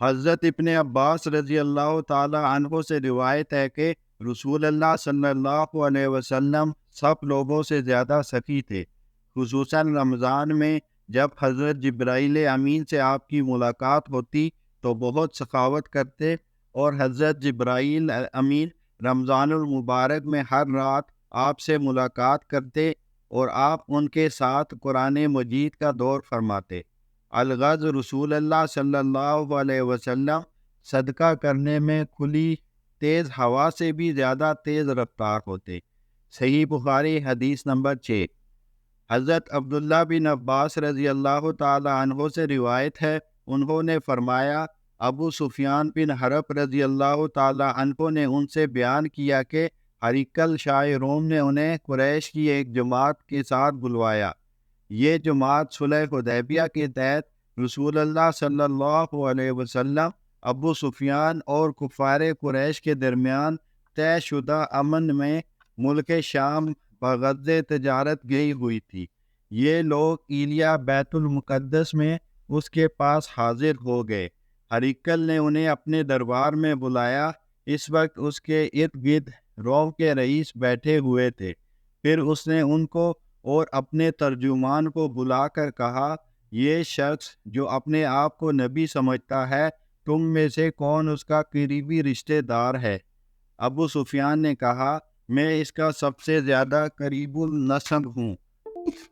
حضرت ابن عباس رضی اللہ تعالی عنہ سے روایت ہے کہ رسول اللہ صلی اللہ علیہ وسلم سب لوگوں سے زیادہ سخی تھے، خصوصاً رمضان میں جب حضرت جبرائیل امین سے آپ کی ملاقات ہوتی تو بہت سخاوت کرتے، اور حضرت جبرائیل امین رمضان المبارک میں ہر رات آپ سے ملاقات کرتے اور آپ ان کے ساتھ قرآن مجید کا دور فرماتے۔ الغرض رسول اللہ صلی اللہ علیہ وسلم صدقہ کرنے میں کھلی تیز ہوا سے بھی زیادہ تیز رفتار ہوتے۔ صحیح بخاری حدیث نمبر 6۔ حضرت عبداللہ بن عباس رضی اللہ تعالی عنہ سے روایت ہے، انہوں نے فرمایا ابو سفیان بن حرب رضی اللہ تعالی عنہ نے ان سے بیان کیا کہ ہرقل شاہ روم نے انہیں قریش کی ایک جماعت کے ساتھ بلوایا۔ یہ جماعت صلح حدیبیہ کے تحت رسول اللہ صلی اللہ علیہ وسلم، ابو سفیان اور کفار قریش کے درمیان طے شدہ امن میں ملک شام بغرض تجارت گئی ہوئی تھی۔ یہ لوگ ایلیا بیت المقدس میں اس کے پاس حاضر ہو گئے۔ ہرقل نے انہیں اپنے دربار میں بلایا۔ اس وقت اس کے ارد گرد روم کے رئیس بیٹھے ہوئے تھے۔ پھر اس نے ان کو اور اپنے ترجمان کو بلا کر کہا، یہ شخص جو اپنے آپ کو نبی سمجھتا ہے، تم میں سے کون اس کا قریبی رشتہ دار ہے؟ ابو سفیان نے کہا، میں اس کا سب سے زیادہ قریب النسب ہوں۔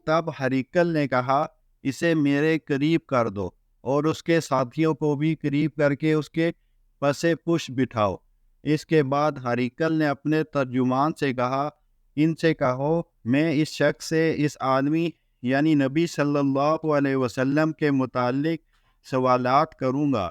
تب ہرقل نے کہا، اسے میرے قریب کر دو اور اس کے ساتھیوں کو بھی قریب کر کے اس کے پس پش بٹھاؤ۔ اس کے بعد ہرقل نے اپنے ترجمان سے کہا، ان سے کہو میں اس شخص سے اس آدمی یعنی نبی صلی اللہ علیہ وسلم کے متعلق سوالات کروں گا۔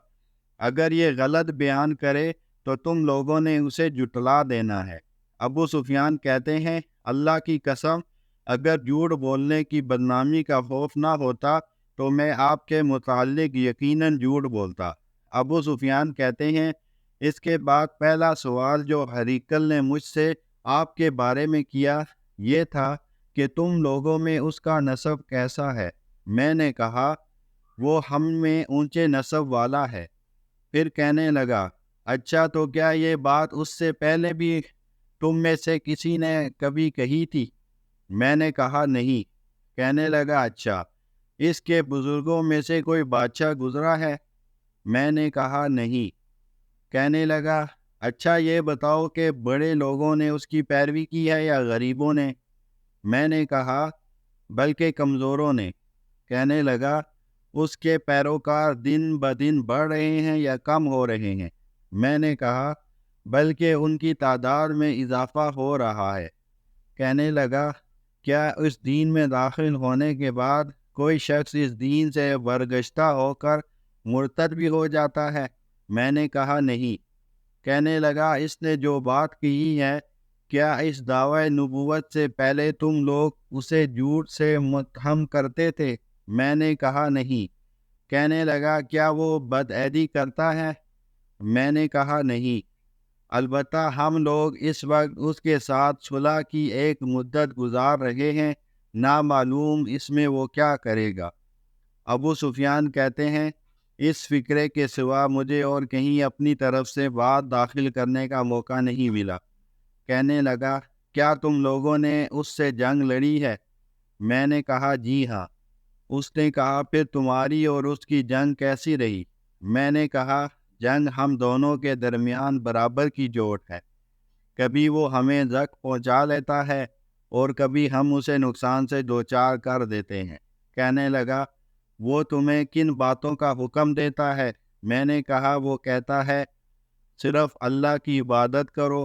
اگر یہ غلط بیان کرے تو تم لوگوں نے اسے جھٹلا دینا ہے۔ ابو سفیان کہتے ہیں، اللہ کی قسم، اگر جھوٹ بولنے کی بدنامی کا خوف نہ ہوتا تو میں آپ کے متعلق یقیناً جھوٹ بولتا۔ ابو سفیان کہتے ہیں، اس کے بعد پہلا سوال جو ہرقل نے مجھ سے آپ کے بارے میں کیا یہ تھا کہ تم لوگوں میں اس کا نسب کیسا ہے؟ میں نے کہا، وہ ہم میں اونچے نسب والا ہے۔ پھر کہنے لگا، اچھا تو کیا یہ بات اس سے پہلے بھی تم میں سے کسی نے کبھی کہی تھی؟ میں نے کہا نہیں۔ کہنے لگا، اچھا اس کے بزرگوں میں سے کوئی بادشاہ گزرا ہے؟ میں نے کہا نہیں۔ کہنے لگا، اچھا یہ بتاؤ کہ بڑے لوگوں نے اس کی پیروی کی ہے یا غریبوں نے؟ میں نے کہا، بلکہ کمزوروں نے۔ کہنے لگا، اس کے پیروکار دن بدن بڑھ رہے ہیں یا کم ہو رہے ہیں؟ میں نے کہا، بلکہ ان کی تعداد میں اضافہ ہو رہا ہے۔ کہنے لگا، کیا اس دین میں داخل ہونے کے بعد کوئی شخص اس دین سے برگشتہ ہو کر مرتد بھی ہو جاتا ہے؟ میں نے کہا نہیں۔ کہنے لگا، اس نے جو بات کہی ہے، کیا اس دعوی نبوت سے پہلے تم لوگ اسے جھوٹ سے متہم کرتے تھے؟ میں نے کہا نہیں۔ کہنے لگا، کیا وہ بدعہدی کرتا ہے؟ میں نے کہا نہیں، البتہ ہم لوگ اس وقت اس کے ساتھ صلح کی ایک مدت گزار رہے ہیں، نہ معلوم اس میں وہ کیا کرے گا۔ ابو سفیان کہتے ہیں، اس فکرے کے سوا مجھے اور کہیں اپنی طرف سے بات داخل کرنے کا موقع نہیں ملا۔ کہنے لگا، کیا تم لوگوں نے اس سے جنگ لڑی ہے؟ میں نے کہا جی ہاں۔ اس نے کہا، پھر تمہاری اور اس کی جنگ کیسی رہی؟ میں نے کہا، جنگ ہم دونوں کے درمیان برابر کی جوٹ ہے، کبھی وہ ہمیں زخم پہنچا لیتا ہے اور کبھی ہم اسے نقصان سے دوچار کر دیتے ہیں۔ کہنے لگا، وہ تمہیں کن باتوں کا حکم دیتا ہے؟ میں نے کہا، وہ کہتا ہے صرف اللہ کی عبادت کرو،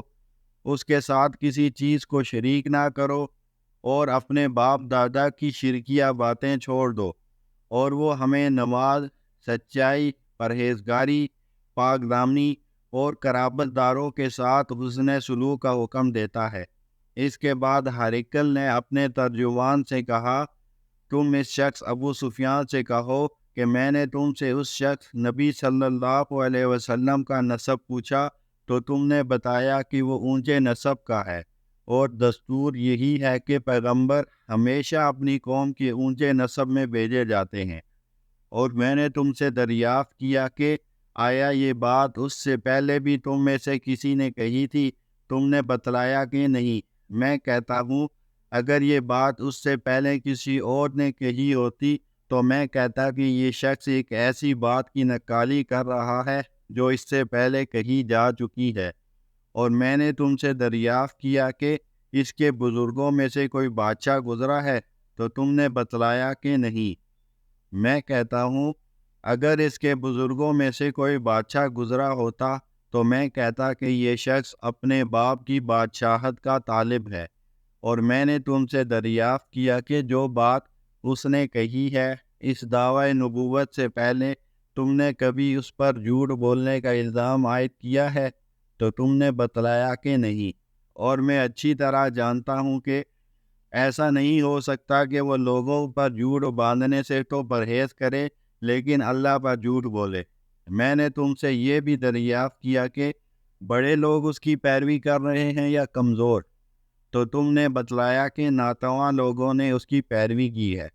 اس کے ساتھ کسی چیز کو شریک نہ کرو، اور اپنے باپ دادا کی شرکیہ باتیں چھوڑ دو، اور وہ ہمیں نماز، سچائی، پرہیزگاری، پاک دامنی اور قرابت داروں کے ساتھ حسن سلوک کا حکم دیتا ہے۔ اس کے بعد ہرقل نے اپنے ترجمان سے کہا، تم اس شخص ابو سفیان سے کہو کہ میں نے تم سے اس شخص نبی صلی اللہ علیہ وسلم کا نسب پوچھا تو تم نے بتایا کہ وہ اونچے نسب کا ہے، اور دستور یہی ہے کہ پیغمبر ہمیشہ اپنی قوم کے اونچے نسب میں بھیجے جاتے ہیں، اور میں نے تم سے دریافت کیا کہ آیا یہ بات اس سے پہلے بھی تم میں سے کسی نے کہی تھی؟ تم نے بتلایا کہ نہیں۔ میں کہتا ہوں اگر یہ بات اس سے پہلے کسی اور نے کہی ہوتی تو میں کہتا کہ یہ شخص ایک ایسی بات کی نقالی کر رہا ہے جو اس سے پہلے کہی جا چکی ہے۔ اور میں نے تم سے دریافت کیا کہ اس کے بزرگوں میں سے کوئی بادشاہ گزرا ہے تو تم نے بتلایا کہ نہیں۔ میں کہتا ہوں اگر اس کے بزرگوں میں سے کوئی بادشاہ گزرا ہوتا تو میں کہتا کہ یہ شخص اپنے باپ کی بادشاہت کا طالب ہے۔ اور میں نے تم سے دریافت کیا کہ جو بات اس نے کہی ہے اس دعوی نبوت سے پہلے تم نے کبھی اس پر جھوٹ بولنے کا الزام عائد کیا ہے تو تم نے بتلایا کہ نہیں۔ اور میں اچھی طرح جانتا ہوں کہ ایسا نہیں ہو سکتا کہ وہ لوگوں پر جھوٹ باندھنے سے تو پرہیز کرے لیکن اللہ پر جھوٹ بولے۔ میں نے تم سے یہ بھی دریافت کیا کہ بڑے لوگ اس کی پیروی کر رہے ہیں یا کمزور، تو تم نے بتلایا کہ ناتواں لوگوں نے اس کی پیروی کی ہے۔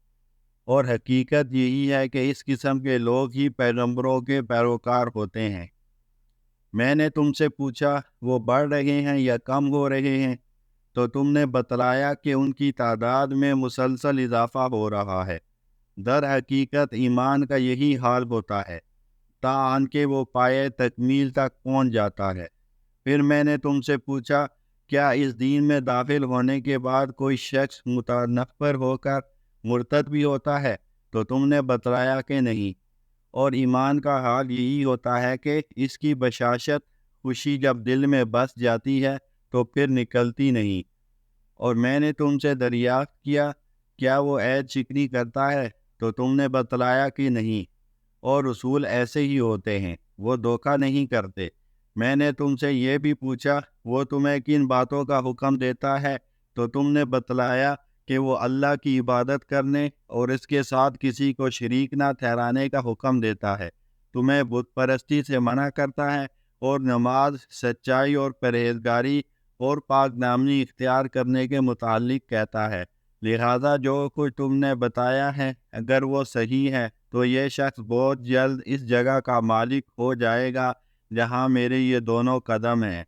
اور حقیقت یہی ہے کہ اس قسم کے لوگ ہی پیغمبروں کے پیروکار ہوتے ہیں۔ میں نے تم سے پوچھا وہ بڑھ رہے ہیں یا کم ہو رہے ہیں تو تم نے بتلایا کہ ان کی تعداد میں مسلسل اضافہ ہو رہا ہے۔ در حقیقت ایمان کا یہی حال ہوتا ہے تاان کہ وہ پائے تکمیل تک پہنچ جاتا ہے۔ پھر میں نے تم سے پوچھا کیا اس دین میں داخل ہونے کے بعد کوئی شخص متنفر ہو کر مرتد بھی ہوتا ہے تو تم نے بتلایا کہ نہیں۔ اور ایمان کا حال یہی ہوتا ہے کہ اس کی بشاشت خوشی جب دل میں بس جاتی ہے تو پھر نکلتی نہیں۔ اور میں نے تم سے دریافت کیا کیا وہ عیب شکنی کرتا ہے تو تم نے بتلایا کہ نہیں۔ اور رسول ایسے ہی ہوتے ہیں، وہ دھوکہ نہیں کرتے۔ میں نے تم سے یہ بھی پوچھا وہ تمہیں کن باتوں کا حکم دیتا ہے تو تم نے بتلایا کہ وہ اللہ کی عبادت کرنے اور اس کے ساتھ کسی کو شریک نہ ٹھہرانے کا حکم دیتا ہے، تمہیں بت پرستی سے منع کرتا ہے اور نماز، سچائی اور پرہیزگاری اور پاک دامنی اختیار کرنے کے متعلق کہتا ہے۔ لہذا جو کچھ تم نے بتایا ہے اگر وہ صحیح ہے تو یہ شخص بہت جلد اس جگہ کا مالک ہو جائے گا جہاں میرے یہ دونوں قدم ہیں۔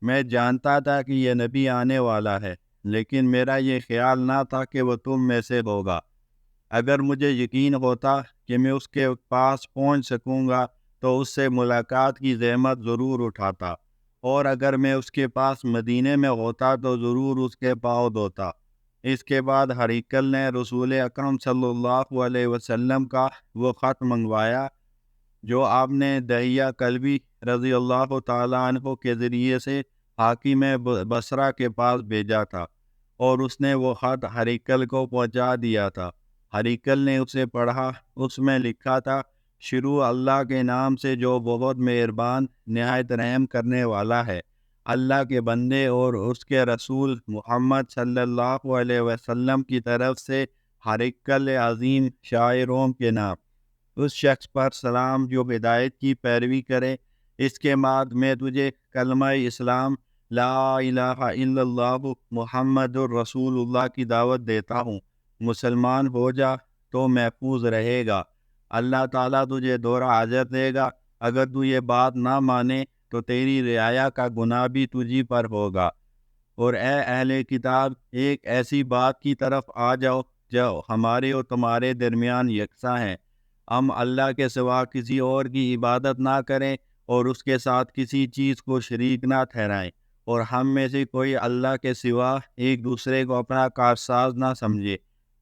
میں جانتا تھا کہ یہ نبی آنے والا ہے لیکن میرا یہ خیال نہ تھا کہ وہ تم میں سے ہوگا۔ اگر مجھے یقین ہوتا کہ میں اس کے پاس پہنچ سکوں گا تو اس سے ملاقات کی زحمت ضرور اٹھاتا، اور اگر میں اس کے پاس مدینے میں ہوتا تو ضرور اس کے پاؤں دھوتا۔ اس کے بعد ہریکل نے رسول اکرم صلی اللہ علیہ وسلم کا وہ خط منگوایا جو آپ نے دہیہ کلبی رضی اللہ تعالیٰ عنہ کے ذریعے سے حاکم بصرہ کے پاس بھیجا تھا، اور اس نے وہ خط ہریکل کو پہنچا دیا تھا۔ ہریکل نے اسے پڑھا، اس میں لکھا تھا شروع اللہ کے نام سے جو بہت مہربان نہایت رحم کرنے والا ہے۔ اللہ کے بندے اور اس کے رسول محمد صلی اللہ علیہ وسلم کی طرف سے ہریکل عظیم شاہ روم کے نام، اس شخص پر سلام جو ہدایت کی پیروی کرے۔ اس کے بعد میں تجھے کلمہ اسلام لا الہ الا اللہ محمد الرسول اللہ کی دعوت دیتا ہوں۔ مسلمان ہو جا تو محفوظ رہے گا، اللہ تعالیٰ تجھے دوہرا اجر دے گا۔ اگر تو یہ بات نہ مانے تو تیری رعایا کا گناہ بھی تجھی پر ہوگا۔ اور اے اہل کتاب، ایک ایسی بات کی طرف آ جاؤ جو ہمارے اور تمہارے درمیان یکساں ہے، ہم اللہ کے سوا کسی اور کی عبادت نہ کریں اور اس کے ساتھ کسی چیز کو شریک نہ ٹھہرائیں، اور ہم میں سے کوئی اللہ کے سوا ایک دوسرے کو اپنا کارساز نہ سمجھے۔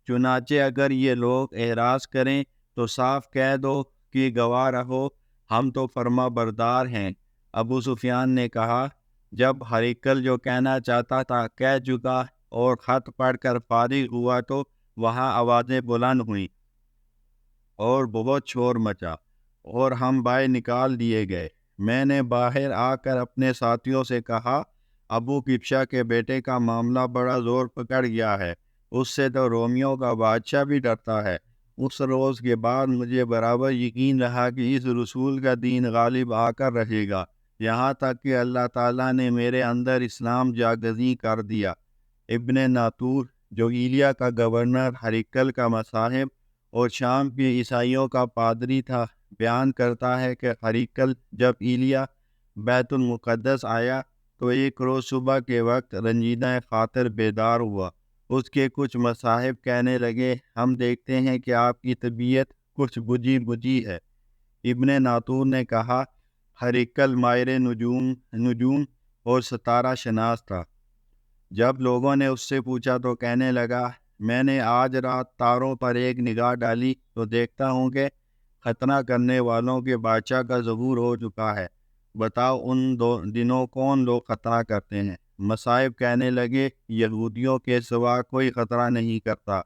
چنانچہ اگر یہ لوگ اعراض کریں تو صاف کہہ دو کہ گواہ رہو ہم تو فرما بردار ہیں۔ ابو سفیان نے کہا جب ہریکل جو کہنا چاہتا تھا کہہ چکا اور خط پڑھ کر فارغ ہوا تو وہاں آوازیں بلند ہوئیں اور بہت شور مچا اور ہم باہر نکال دیے گئے۔ میں نے باہر آ کر اپنے ساتھیوں سے کہا ابو کبشہ کے بیٹے کا معاملہ بڑا زور پکڑ گیا ہے، اس سے تو رومیوں کا بادشاہ بھی ڈرتا ہے۔ اس روز کے بعد مجھے برابر یقین رہا کہ اس رسول کا دین غالب آ کر رہے گا، یہاں تک کہ اللہ تعالیٰ نے میرے اندر اسلام جاگزیں کر دیا۔ ابن ناطور جو ایلیا کا گورنر ہریکل کا مصاحب اور شام کے عیسائیوں کا پادری تھا، بیان کرتا ہے کہ ہریکل جب ایلیا بیت المقدس آیا تو ایک روز صبح کے وقت رنجیدہ خاطر بیدار ہوا۔ اس کے کچھ مصاحب کہنے لگے، ہم دیکھتے ہیں کہ آپ کی طبیعت کچھ بجھی بجھی ہے۔ ابن ناطور نے کہا، ہریکل ماہر نجوم اور ستارہ شناس تھا۔ جب لوگوں نے اس سے پوچھا تو کہنے لگا، میں نے آج رات تاروں پر ایک نگاہ ڈالی تو دیکھتا ہوں کہ ختنہ کرنے والوں کے بادشاہ کا ظہور ہو چکا ہے۔ بتاؤ ان دنوں کون لوگ ختنہ کرتے ہیں؟ مصائب کہنے لگے، یہودیوں کے سوا کوئی خطرہ نہیں کرتا،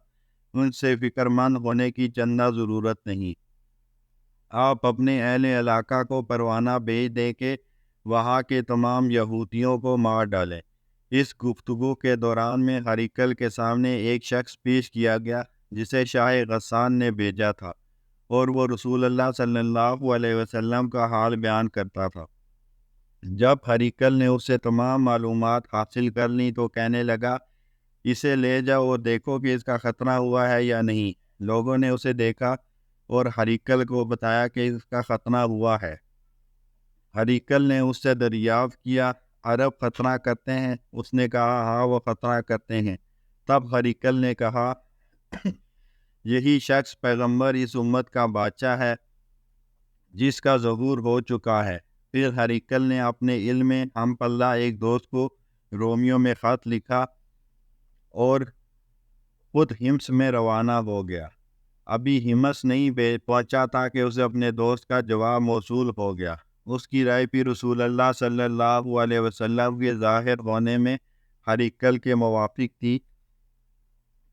ان سے فکر مند ہونے کی چندہ ضرورت نہیں۔ آپ اپنے اہل علاقہ کو پروانہ بھیج دیں کہ وہاں کے تمام یہودیوں کو مار ڈالیں۔ اس گفتگو کے دوران میں ہریکل کے سامنے ایک شخص پیش کیا گیا جسے شاہ غسان نے بھیجا تھا، اور وہ رسول اللہ صلی اللہ علیہ وسلم کا حال بیان کرتا تھا۔ جب ہریکل نے اس سے تمام معلومات حاصل کر لیں تو کہنے لگا، اسے لے جاؤ اور دیکھو کہ اس کا ختنہ ہوا ہے یا نہیں۔ لوگوں نے اسے دیکھا اور ہریکل کو بتایا کہ اس کا ختنہ ہوا ہے۔ ہریکل نے اس سے دریافت کیا، عرب ختنہ کرتے ہیں؟ اس نے کہا، ہاں وہ ختنہ کرتے ہیں۔ تب ہریکل نے کہا، یہی شخص پیغمبر اس امت کا بادشاہ ہے جس کا ظہور ہو چکا ہے۔ پھر ہریکل نے اپنے علم ہم پلہ ایک دوست کو رومیو میں خط لکھا اور خود ہمس میں روانہ ہو گیا۔ ابھی ہمس نہیں پہنچا تھا کہ اسے اپنے دوست کا جواب موصول ہو گیا۔ اس کی رائے بھی رسول اللہ صلی اللہ علیہ وسلم کے ظاہر ہونے میں ہریکل کے موافق تھی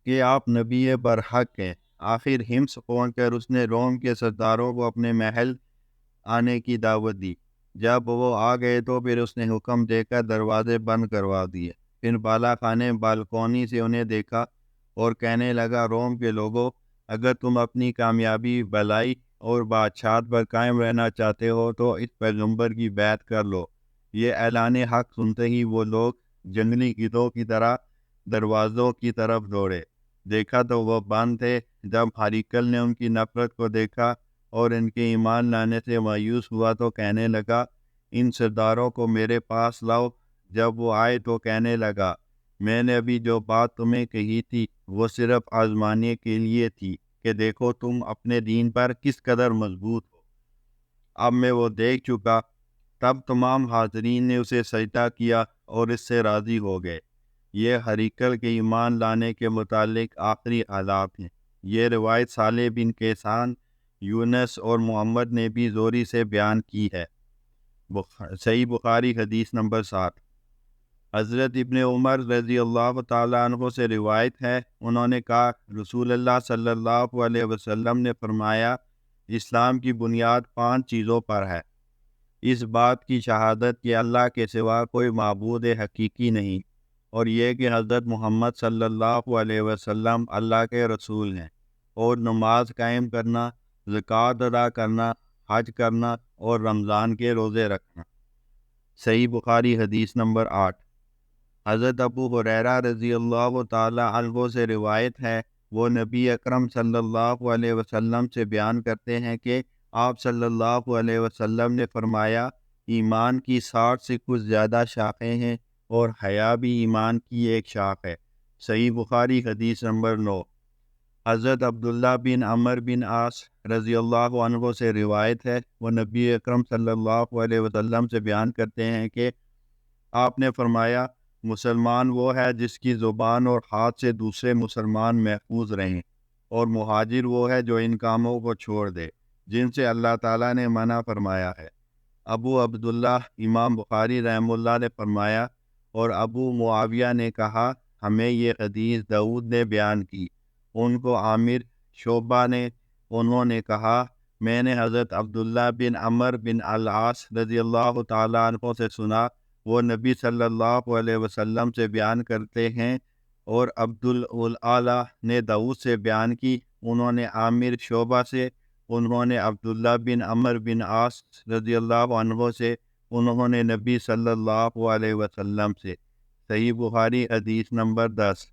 کہ آپ نبی برحق ہیں۔ آخر ہمس پہنچ کر اس نے روم کے سرداروں کو اپنے محل آنے کی دعوت دی۔ جب وہ آ گئے تو پھر اس نے حکم دے کر دروازے بند کروا دیے۔ پھر بالا خانے بالکونی سے انہیں دیکھا اور کہنے لگا، روم کے لوگوں، اگر تم اپنی کامیابی، بھلائی اور بادشاہت پر قائم رہنا چاہتے ہو تو اس پیغمبر کی بیعت کر لو۔ یہ اعلان حق سنتے ہی وہ لوگ جنگلی گدھوں کی طرح دروازوں کی طرف دوڑے۔ دیکھا تو وہ بند تھے۔ جب ہریکل نے ان کی نفرت کو دیکھا اور ان کے ایمان لانے سے مایوس ہوا تو کہنے لگا، ان سرداروں کو میرے پاس لاؤ۔ جب وہ آئے تو کہنے لگا، میں نے ابھی جو بات تمہیں کہی تھی وہ صرف آزمانے کے لیے تھی کہ دیکھو تم اپنے دین پر کس قدر مضبوط ہو۔ اب میں وہ دیکھ چکا۔ تب تمام حاضرین نے اسے سجدہ کیا اور اس سے راضی ہو گئے۔ یہ ہریکل کے ایمان لانے کے متعلق آخری حالات ہیں۔ یہ روایت صالح بن کیسان، یونس اور محمد نے بھی زوری سے بیان کی ہے۔ صحیح بخاری حدیث نمبر 7۔ حضرت ابن عمر رضی اللہ تعالیٰ عنہ سے روایت ہے، انہوں نے کہا، رسول اللہ صلی اللہ علیہ وسلم نے فرمایا، اسلام کی بنیاد 5 چیزوں پر ہے۔ اس بات کی شہادت کہ اللہ کے سوا کوئی معبود حقیقی نہیں، اور یہ کہ حضرت محمد صلی اللہ علیہ وسلم اللہ کے رسول ہیں، اور نماز قائم کرنا، زکوٰۃ ادا کرنا، حج کرنا اور رمضان کے روزے رکھنا۔ صحیح بخاری حدیث نمبر 8۔ حضرت ابو ہریرہ رضی اللہ تعالی عنہ سے روایت ہے، وہ نبی اکرم صلی اللہ علیہ وسلم سے بیان کرتے ہیں کہ آپ صلی اللہ علیہ وسلم نے فرمایا، ایمان کی 60 سے کچھ زیادہ شاخیں ہیں اور حیا بھی ایمان کی ایک شاخ ہے۔ صحیح بخاری حدیث نمبر 9۔ حضرت عبداللہ بن عمر بن عاص رضی اللہ عنہ سے روایت ہے، وہ نبی اکرم صلی اللہ علیہ وسلم سے بیان کرتے ہیں کہ آپ نے فرمایا، مسلمان وہ ہے جس کی زبان اور ہاتھ سے دوسرے مسلمان محفوظ رہیں، اور مہاجر وہ ہے جو ان کاموں کو چھوڑ دے جن سے اللہ تعالیٰ نے منع فرمایا ہے۔ ابو عبداللہ امام بخاری رحمہ اللہ نے فرمایا، اور ابو معاویہ نے کہا، ہمیں یہ حدیث داؤد نے بیان کی، ان کو عامر شعبہ نے، انہوں نے کہا، میں نے حضرت عبداللہ بن عمر بن العاص رضی اللہ تعالیٰ عنہ سے سنا، وہ نبی صلی اللہ علیہ وسلم سے بیان کرتے ہیں، اور عبدالعلا نے داؤد سے بیان کی، انہوں نے عامر شعبہ سے، انہوں نے عبداللہ بن عمر بن عاص رضی اللہ عنہ سے، انہوں نے نبی صلی اللہ علیہ وسلم سے۔ صحیح بخاری حدیث نمبر 10۔